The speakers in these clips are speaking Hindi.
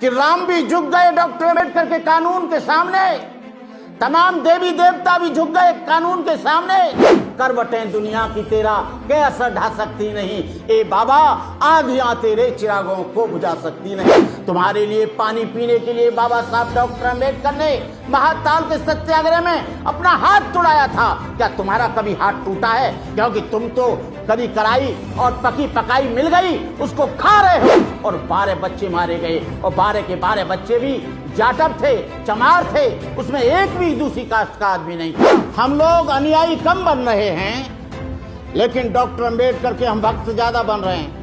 कि राम भी झुक गए डॉक्टर अम्बेडकर के कानून के सामने, तमाम देवी देवता भी झुक गए कानून के सामने। करवटें दुनिया की तेरा के असर ढा सकती नहीं, ए बाबा आंधियां तेरे चिरागों को बुझा सकती नहीं। तुम्हारे लिए पानी पीने के लिए बाबा साहब डॉक्टर अम्बेडकर ने महाताल के सत्याग्रह में अपना हाथ तोड़ाया था। क्या तुम्हारा कभी हाथ टूटा है? क्योंकि तुम तो कभी कराई और पकी पकाई मिल गई उसको खा रहे हो, और 12 बच्चे मारे गए, और 12 के 12 बच्चे भी जाटव थे, चमार थे, उसमें एक भी दूसरी कास्ट का आदमी नहीं था। हम लोग अनुयायी कम बन रहे हैं, लेकिन डॉक्टर अम्बेडकर के हम भक्त ज्यादा बन रहे हैं।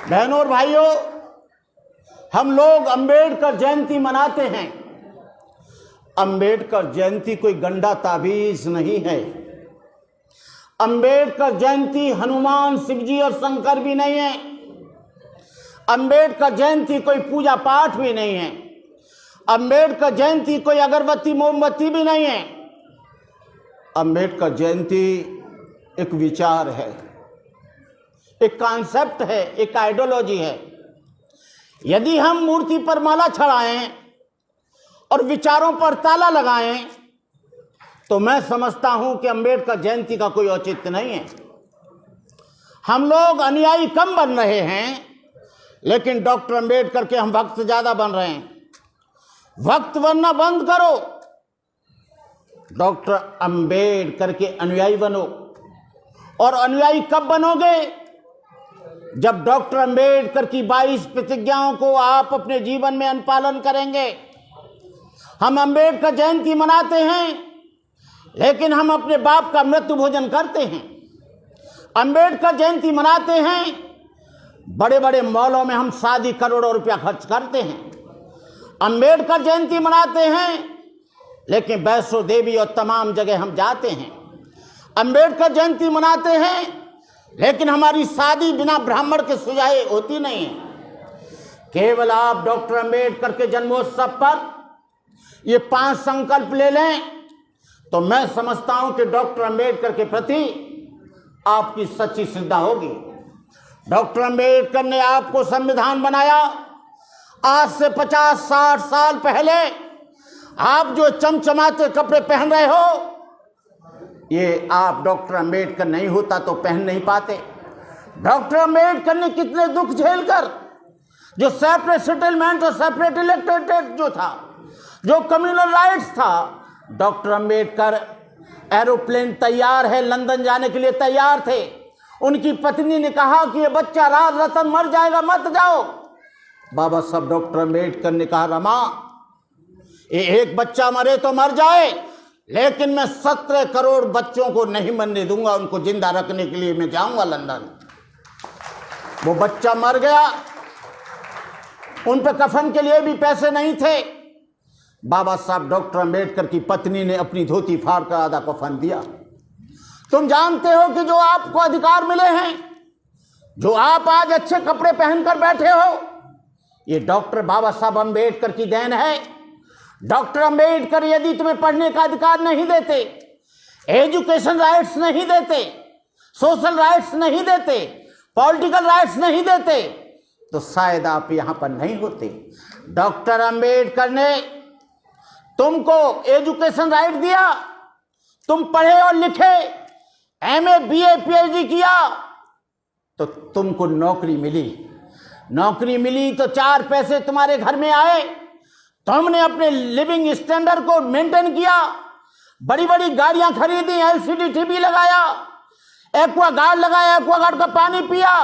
बहनों और भाइयों, हम लोग अम्बेडकर जयंती मनाते हैं। अम्बेडकर जयंती कोई गंदा ताबीज नहीं है। अम्बेडकर जयंती हनुमान, शिवजी और शंकर भी नहीं है। अम्बेडकर जयंती कोई पूजा पाठ भी नहीं है। अम्बेडकर जयंती कोई अगरबत्ती मोमबत्ती भी नहीं है। अम्बेडकर जयंती एक विचार है, एक कॉन्सेप्ट है, एक आइडियोलॉजी है। यदि हम मूर्ति पर माला चढ़ाएं और विचारों पर ताला लगाएं तो मैं समझता हूं कि अम्बेडकर जयंती का कोई औचित्य नहीं है। हम लोग अनुयायी कम बन रहे हैं, लेकिन डॉक्टर अम्बेडकर के हम भक्त ज्यादा बन रहे हैं। भक्त बनना बंद करो, डॉक्टर अम्बेडकर के अनुयायी बनो। और अनुयायी कब बनोगे? जब डॉक्टर अम्बेडकर की 22 प्रतिज्ञाओं को आप अपने जीवन में अनुपालन करेंगे। हम अम्बेडकर जयंती मनाते हैं, लेकिन हम अपने बाप का मृत्यु भोजन करते हैं। अम्बेडकर जयंती मनाते हैं, बड़े बड़े मॉलों में हम शादी करोड़ों रुपया खर्च करते हैं। अम्बेडकर जयंती मनाते हैं, लेकिन वैष्णो देवी और तमाम जगह हम जाते हैं। अम्बेडकर जयंती मनाते हैं, लेकिन हमारी शादी बिना ब्राह्मण के सुझाए होती नहीं है। केवल आप डॉक्टर अम्बेडकर के जन्मोत्सव पर ये 5 संकल्प ले लें तो मैं समझता हूं कि डॉक्टर अम्बेडकर के प्रति आपकी सच्ची श्रद्धा होगी। डॉक्टर अम्बेडकर ने आपको संविधान बनाया। आज से 50-60 साल पहले आप जो चमचमाते कपड़े पहन रहे हो, ये आप डॉक्टर अम्बेडकर नहीं होता तो पहन नहीं पाते। डॉक्टर अम्बेडकर ने कितने दुख झेलकर, जो सेपरेट सेटलमेंट और सेपरेट इलेक्टोरेट जो था, जो कम्युनल राइट्स था, डॉक्टर अम्बेडकर एरोप्लेन तैयार है, लंदन जाने के लिए तैयार थे। उनकी पत्नी ने कहा कि ये बच्चा राज रतन मर जाएगा, मत जाओ। बाबा साहब डॉक्टर अम्बेडकर ने कहा, रमा ये एक बच्चा मरे तो मर जाए, लेकिन मैं 17 करोड़ बच्चों को नहीं मरने दूंगा। उनको जिंदा रखने के लिए मैं जाऊंगा लंदन। वो बच्चा मर गया, उन पे कफन के लिए भी पैसे नहीं थे। बाबा साहब डॉक्टर अम्बेडकर की पत्नी ने अपनी धोती फाड़ कर आधा कफन दिया। तुम जानते हो कि जो आपको अधिकार मिले हैं, जो आप आज अच्छे कपड़े पहनकर बैठे हो, ये डॉक्टर बाबा साहब अम्बेडकर की देन है। डॉक्टर अम्बेडकर यदि तुम्हें पढ़ने का अधिकार नहीं देते, एजुकेशन राइट्स नहीं देते, सोशल राइट्स नहीं देते, पॉलिटिकल राइट्स नहीं देते, तो शायद आप यहां पर नहीं होते। डॉक्टर अम्बेडकर ने तुमको एजुकेशन राइट दिया, तुम पढ़े और लिखे, एमए, बीए, पीएचडी किया, तो तुमको नौकरी मिली। नौकरी मिली तो 4 पैसे तुम्हारे घर में आए, तुमने अपने लिविंग स्टैंडर्ड को मेंटेन किया, बड़ी बड़ी गाड़ियां खरीदी, एलसीडी टीवी लगाया, एक्वागार्ड लगाया, एक्वागार्ड का पानी पिया,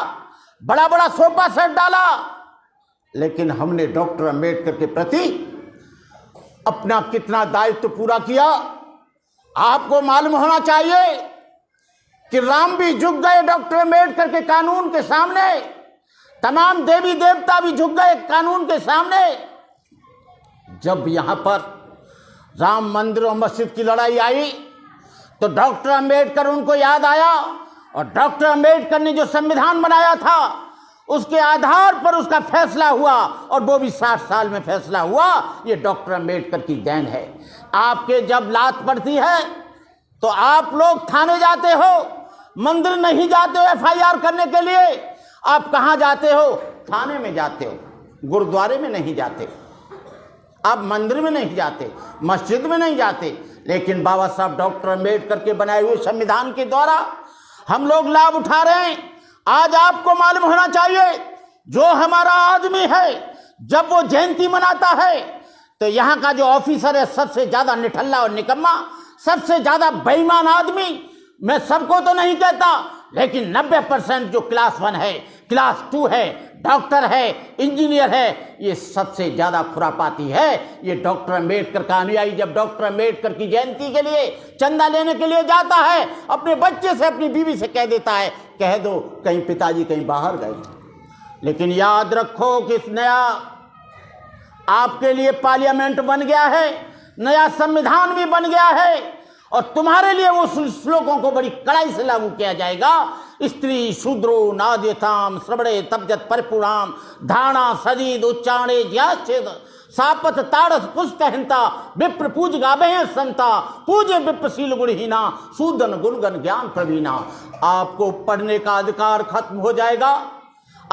बड़ा बड़ा सोफा सेट डाला। लेकिन हमने डॉक्टर अम्बेडकर के प्रति अपना कितना दायित्व पूरा किया, आपको मालूम होना चाहिए कि राम भी झुक गए डॉक्टर अम्बेडकर के कानून के सामने, तमाम देवी देवता भी झुक गए कानून के सामने। जब यहां पर राम मंदिर और मस्जिद की लड़ाई आई तो डॉक्टर अम्बेडकर उनको याद आया, और डॉक्टर अम्बेडकर ने जो संविधान बनाया था उसके आधार पर उसका फैसला हुआ, और वो भी 60 साल में फैसला हुआ। ये डॉक्टर अम्बेडकर की देन है। आपके जब लात पड़ती है तो आप लोग थाने जाते हो, मंदिर नहीं जाते हो एफआईआर करने के लिए। आप कहाँ जाते हो? थाने में जाते हो, गुरुद्वारे में नहीं जाते, आप मंदिर में नहीं जाते, मस्जिद में नहीं जाते, लेकिन बाबा साहब डॉक्टर अम्बेडकर के बनाए हुए संविधान के द्वारा हम लोग लाभ उठा रहे हैं। आज आपको मालूम होना चाहिए, जो हमारा आदमी है जब वो जयंती मनाता है तो यहाँ का जो ऑफिसर है सबसे ज्यादा निठल्ला और निकम्मा, सबसे ज्यादा बेईमान आदमी, मैं सबको तो नहीं कहता, लेकिन 90% जो क्लास 1 है, क्लास 2 है, डॉक्टर है, इंजीनियर है, ये सबसे ज्यादा खुरापाती है। ये डॉक्टर अम्बेडकर का अनुयायी जब डॉक्टर अम्बेडकर की जयंती के लिए चंदा लेने के लिए जाता है, अपने बच्चे से, अपनी बीवी से कह देता है, कह दो कहीं पिताजी कहीं बाहर गए। लेकिन याद रखो कि इस नया आपके लिए पार्लियामेंट बन गया है, नया संविधान भी बन गया है, और तुम्हारे लिए वो श्लोकों को बड़ी कड़ाई से लागू किया जाएगा। स्त्री शूद्रो नाद्यताम श्रवणे तपजत परिपुराम धारणा सदीद उच्चारणे ज्याच्छेद सापत ताड़स पुष्कहंता विप्र पूज गावे संता पूजे विप्रशील गुणहीना सूदन गुणगन ज्ञान प्रवीणा। आपको पढ़ने का अधिकार खत्म हो जाएगा,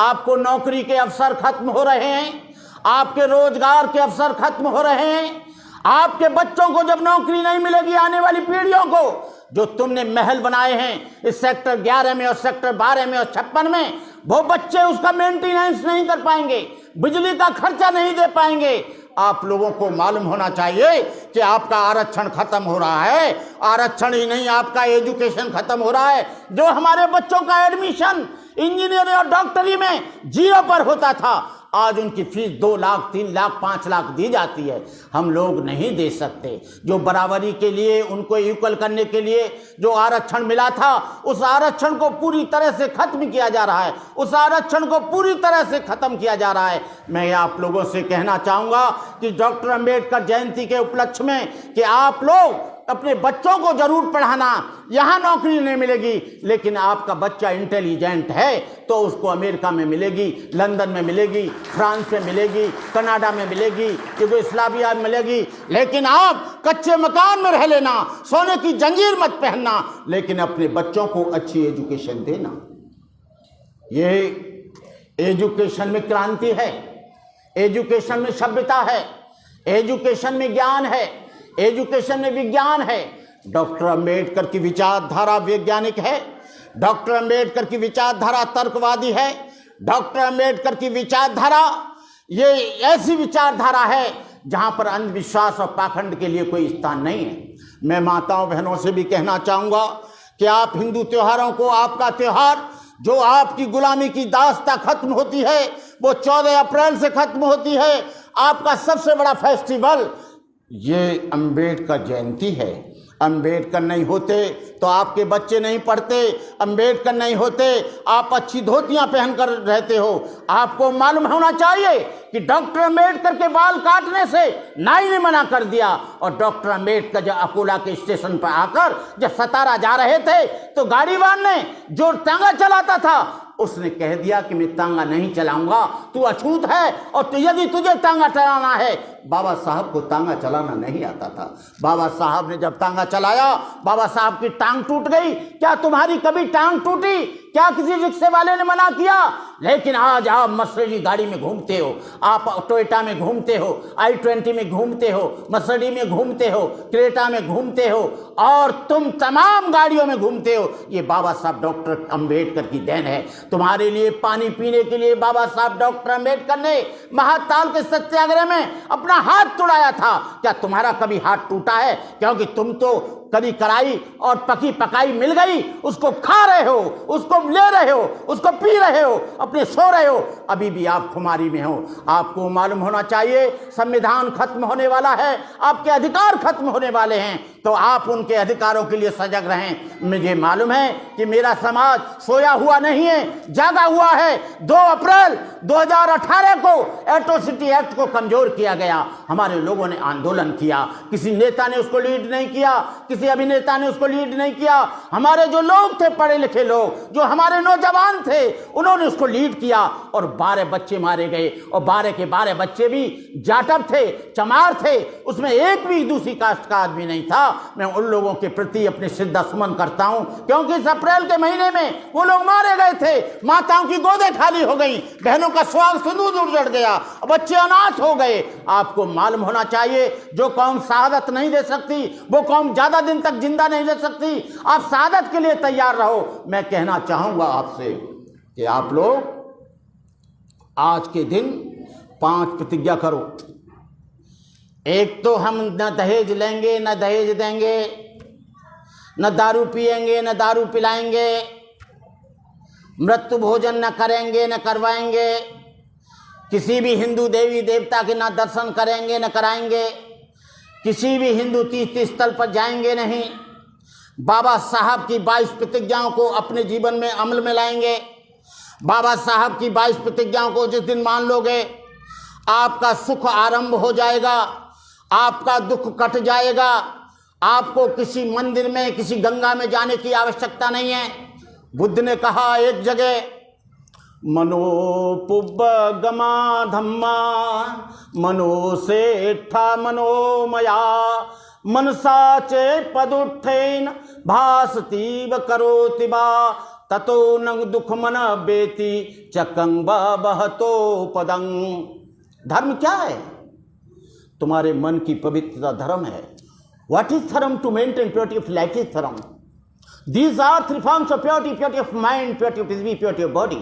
आपको नौकरी के अवसर खत्म हो रहे हैं, आपके रोजगार के अवसर खत्म हो रहे हैं, आपके बच्चों को जब नौकरी नहीं मिलेगी, आने वाली पीढ़ियों को, जो तुमने महल बनाए हैं इस सेक्टर 11 में और सेक्टर 12 में और 56 में, वो बच्चे उसका मेंटेनेंस नहीं कर पाएंगे, बिजली का खर्चा नहीं दे पाएंगे। आप लोगों को मालूम होना चाहिए कि आपका आरक्षण खत्म हो रहा है। आरक्षण ही नहीं, आपका एजुकेशन खत्म हो रहा है। जो हमारे बच्चों का एडमिशन इंजीनियरिंग और डॉक्टरी में 0 पर होता था, आज उनकी फीस 2 लाख 3 लाख 5 लाख दी जाती है। हम लोग नहीं दे सकते। जो बराबरी के लिए, उनको इक्वल करने के लिए जो आरक्षण मिला था, उस आरक्षण को पूरी तरह से खत्म किया जा रहा है, उस आरक्षण को पूरी तरह से खत्म किया जा रहा है। मैं आप लोगों से कहना चाहूँगा कि डॉक्टर अम्बेडकर जयंती के उपलक्ष्य में कि आप लोग अपने बच्चों को जरूर पढ़ाना। यहाँ नौकरी नहीं मिलेगी, लेकिन आपका बच्चा इंटेलिजेंट है तो उसको अमेरिका में मिलेगी, लंदन में मिलेगी, फ्रांस में मिलेगी, कनाडा में मिलेगी, यूगोस्लाविया में मिलेगी। लेकिन आप कच्चे मकान में रह लेना, सोने की जंजीर मत पहनना, लेकिन अपने बच्चों को अच्छी एजुकेशन देना। ये एजुकेशन में क्रांति है, एजुकेशन में सभ्यता है, एजुकेशन में ज्ञान है, एजुकेशन में विज्ञान है। डॉक्टर अम्बेडकर की विचारधारा वैज्ञानिक है, डॉक्टर अम्बेडकर की विचारधारा तर्कवादी है, डॉक्टर अम्बेडकर की विचारधारा ये ऐसी विचारधारा है जहां पर अंधविश्वास और पाखंड के लिए कोई स्थान नहीं है। मैं माताओं बहनों से भी कहना चाहूँगा कि आप हिंदू त्योहारों को, आपका त्योहार जो आपकी गुलामी की दास्ता खत्म होती है वो 14 अप्रैल से खत्म होती है। आपका सबसे बड़ा फेस्टिवल ये अम्बेडकर जयंती है। अम्बेडकर नहीं होते तो आपके बच्चे नहीं पढ़ते, अम्बेडकर नहीं होते आप अच्छी धोतियां पहनकर रहते हो। आपको मालूम होना चाहिए कि डॉक्टर अम्बेडकर के बाल काटने से नाई ने मना कर दिया, और डॉक्टर अम्बेडकर जब अकोला के स्टेशन पर आकर जब सतारा जा रहे थे तो गाड़ीवान ने जो तांगा चलाता था उसने कह दिया कि मैं तांगा नहीं चलाऊंगा, तू अछूत है, और तो यदि तुझे तांगा चलाना है। बाबा साहब को तांगा चलाना नहीं आता था। बाबा साहब ने जब तांगा चलाया, बाबा साहब की टांग टूट गई। क्या तुम्हारी कभी टांग टूटी? क्या किसी रिक्शे वाले ने मना किया? लेकिन आज आप मर्सिडीज गाड़ी में घूमते हो, आप टोयोटा में घूमते हो, i20 में घूमते हो, मर्सिडीज में घूमते हो, क्रेटा में घूमते हो, और तुम तमाम गाड़ियों में घूमते हो। ये बाबा साहब डॉक्टर अम्बेडकर की देन है। तुम्हारे लिए पानी पीने के लिए बाबा साहब डॉक्टर अम्बेडकर ने महाताल के सत्याग्रह में अपना हाथ तोड़ाया था। क्या तुम्हारा कभी हाथ टूटा है? क्योंकि तुम तो कभी कराई और पकी पकाई मिल गई, उसको खा रहे हो, उसको ले रहे हो, उसको पी रहे हो, अपने सो रहे हो, अभी भी आप खुमारी में हो। आपको मालूम होना चाहिए संविधान खत्म होने वाला है, आपके अधिकार खत्म होने वाले हैं, तो आप उनके अधिकारों के लिए सजग रहें। मुझे मालूम है कि मेरा समाज सोया हुआ नहीं है, जागा हुआ है। 2 अप्रैल 2018 को एट्रोसिटी एक्ट को कमजोर किया गया। हमारे लोगों ने आंदोलन किया, किसी नेता ने उसको लीड नहीं किया, किसी अभिनेता ने उसको लीड नहीं किया। हमारे जो लोग थे, पढ़े लिखे लोग, जो हमारे नौजवान थे, उन्होंने उसको लीड किया, और 12 बच्चे मारे गए, और 12 के 12 बच्चे भी जाटव थे, चमार थे, उसमें एक भी दूसरी कास्ट का आदमी नहीं था। मैं उन लोगों के प्रति अपने श्रद्धा सुमन करता हूं, क्योंकि इस अप्रैल के महीने में वो लोग मारे गए थे, माताओं की गोदें खाली हो गई, बहनों का सुहाग सिंदूर उजड़ गया, बच्चे अनाथ हो गए। आपको मालूम होना चाहिए, जो कौम शहादत नहीं दे सकती वो कौम ज्यादा दिन तक जिंदा नहीं रह सकती। आप शहादत के लिए तैयार रहो। मैं कहना चाहूंगा आपसे कि आप लोग आज के दिन 5 प्रतिज्ञा करो। एक तो हम न दहेज लेंगे, न दहेज देंगे, न दारू पिएंगे, न दारू पिलाएंगे, मृत्यु भोजन न करेंगे, न करवाएंगे, किसी भी हिंदू देवी देवता के न दर्शन करेंगे, न कराएंगे, किसी भी हिंदू तीर्थ स्थल पर जाएंगे नहीं, बाबा साहब की 22 प्रतिज्ञाओं को अपने जीवन में अमल में लाएंगे। बाबा साहब की 22 प्रतिज्ञाओं को जिस दिन मान लोगे, आपका सुख आरंभ हो जाएगा, आपका दुख कट जाएगा। आपको किसी मंदिर में, किसी गंगा में जाने की आवश्यकता नहीं है। बुद्ध ने कहा एक जगह, मनोपुब्बगमा धम्मा मनो सेठा मनोमया मनसा चे पदुत्थेन भासतीव करोति बा ततो न दुख मन बेति चकंग बहतो पदंग। धर्म क्या है? तुम्हारे मन की पवित्रता धर्म है। What is dharma? To maintain purity of life is dharma. These are 3 forms of purity: purity of mind, purity of physical, purity of body.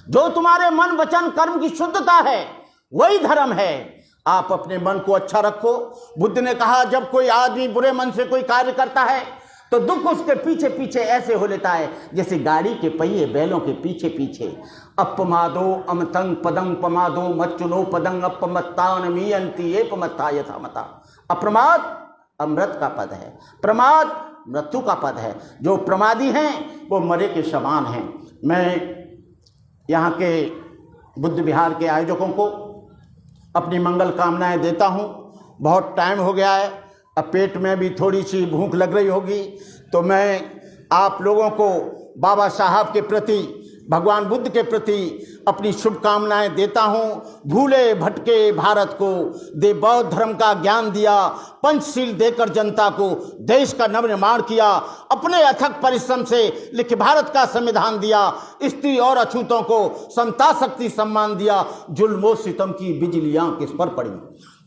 जो तुम्हारे मन वचन कर्म की शुद्धता है वही धर्म है। आप अपने मन को अच्छा रखो। बुद्ध ने कहा, जब कोई आदमी बुरे मन से कोई कार्य करता है तो दुख उसके पीछे पीछे ऐसे हो लेता है जैसे गाड़ी के पहिए बैलों के पीछे पीछे। अपमादो अमतंग पदंग पमादो मच्चुनो पदंग अपमत्तान मीयंती एपमत्ता यथामता। अप्रमाद अमृत का पद है, प्रमाद मृत्यु का पद है। जो प्रमादी हैं वो मरे के समान हैं। मैं यहाँ के बुद्ध विहार के आयोजकों को अपनी मंगल कामनाएं देता हूँ। बहुत टाइम हो गया है, अब पेट में भी थोड़ी सी भूख लग रही होगी, तो मैं आप लोगों को बाबा साहब के प्रति, भगवान बुद्ध के प्रति अपनी शुभकामनाएं देता हूँ। भूले भटके भारत को दे बौद्ध धर्म का ज्ञान दिया, पंचशील देकर जनता को देश का नवनिर्माण किया, अपने अथक परिश्रम से लिखे भारत का संविधान दिया, स्त्री और अछूतों को समता शक्ति सम्मान दिया। जुल्मो सितम की बिजलियां किस पर पड़ी,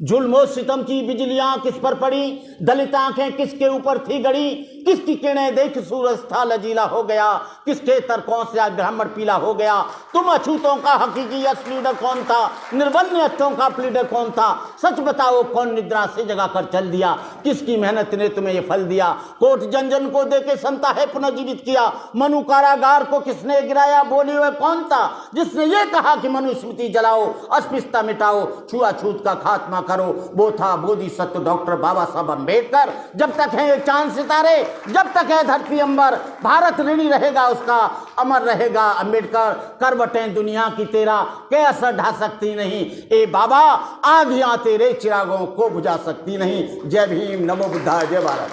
जुल्मो सितम की बिजलियां किस पर पड़ी, दलित आंखें किसके ऊपर थी गड़ी, किसकी किरणें देख सूरज था लजीला हो गया, किसके तरकों से आज ब्राह्मण पीला हो गया। तुम अछूतों का हकीकी असली लीडर कौन था, निर्बल अच्छों का लीडर कौन था? सच बताओ, कौन निद्रा से जगा कर चल दिया, किसकी मेहनत ने तुम्हें ये फल दिया? कोट जन जन को देके संता है पुनर्जीवित किया, मनु कारागार को किसने गिराया, बोली हुए कौन था जिसने ये कहा कि मनुस्मृति जलाओ, अस्पृश्यता मिटाओ, छुआछूत का खात्मा करो? वो था बोधिसत्व डॉक्टर बाबा साहब अम्बेडकर। जब तक है चांद सितारे, जब तक है धरती अंबर, भारत ऋणी रहेगा उसका, अमर रहेगा अम्बेडकर। करवटें दुनिया की तेरा के असर ढा सकती नहीं, ए बाबा आंधियां तेरे चिरागों को बुझा सकती नहीं। जय भीम, नमो बुद्धाय, जय भारत।